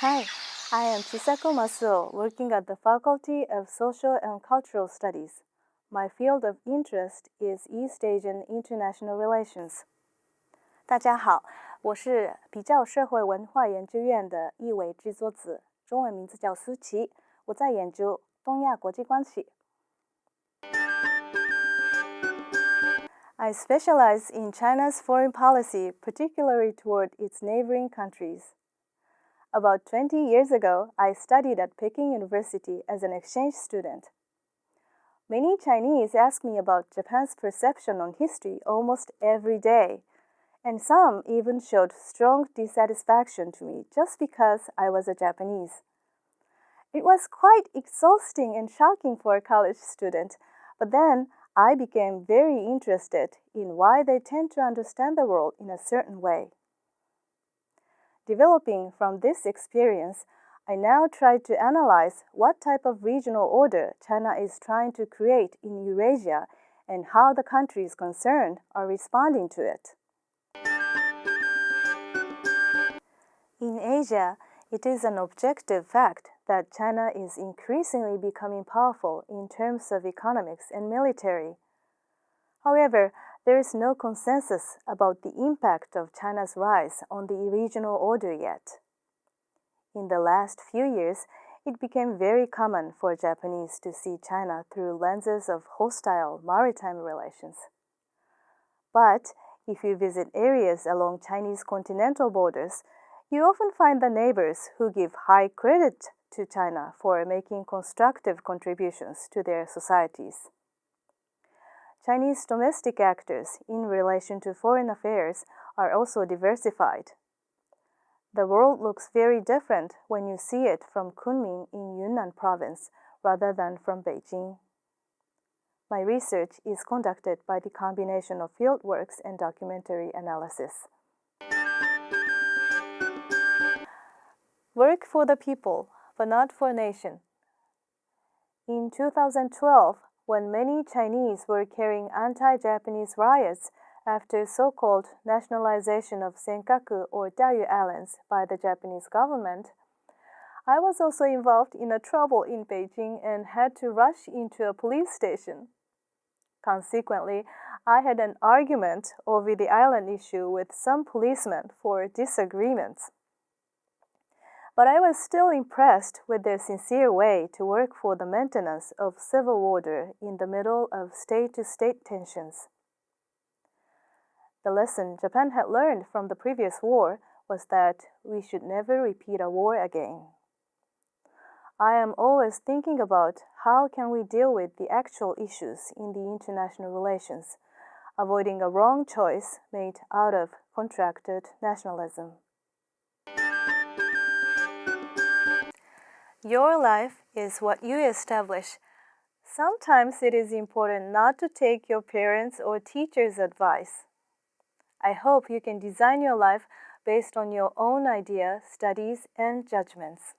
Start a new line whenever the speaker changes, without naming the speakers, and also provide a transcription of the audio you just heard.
Hi, I am Chisako Masuo, working at the Faculty of Social and Cultural Studies. My field of interest is East Asian international relations. 大家好，我是比较社会文化研究院的译委制作子，中文名字叫苏琪，我在研究东亚国际关系。I specialize in China's foreign policy, particularly toward its neighboring countries. About 20 years ago, I studied at Peking University as an exchange student. Many Chinese ask me about Japan's perception on history almost every day, and some even showed strong dissatisfaction to me just because I was a Japanese. It was quite exhausting and shocking for a college student, but then I became very interested in why they tend to understand the world in a certain way. Developing from this experience, I now try to analyze what type of regional order China is trying to create in Eurasia and how the countries concerned are responding to it. In Asia, it is an objective fact that China is increasingly becoming powerful in terms of economics and military. However, there is no consensus about the impact of China's rise on the regional order yet. In the last few years, it became very common for Japanese to see China through lenses of hostile maritime relations. But if you visit areas along Chinese continental borders, you often find the neighbors who give high credit to China for making constructive contributions to their societies. Chinese domestic actors in relation to foreign affairs are also diversified. The world looks very different when you see it from Kunming in Yunnan province rather than from Beijing. My research is conducted by the combination of fieldworks and documentary analysis. Work for the people, but not for a nation. In 2012, when many Chinese were carrying anti-Japanese riots after so-called nationalization of Senkaku or Diaoyu Islands by the Japanese government, I was also involved in a trouble in Beijing and had to rush into a police station. Consequently, I had an argument over the island issue with some policemen for disagreements. But I was still impressed with their sincere way to work for the maintenance of civil order in the middle of state-to-state tensions. The lesson Japan had learned from the previous war was that we should never repeat a war again. I am always thinking about how can we deal with the actual issues in the international relations, avoiding a wrong choice made out of contracted nationalism. Your life is what you establish. Sometimes it is important not to take your parents' or teachers' advice. I hope you can design your life based on your own ideas, studies, and judgments.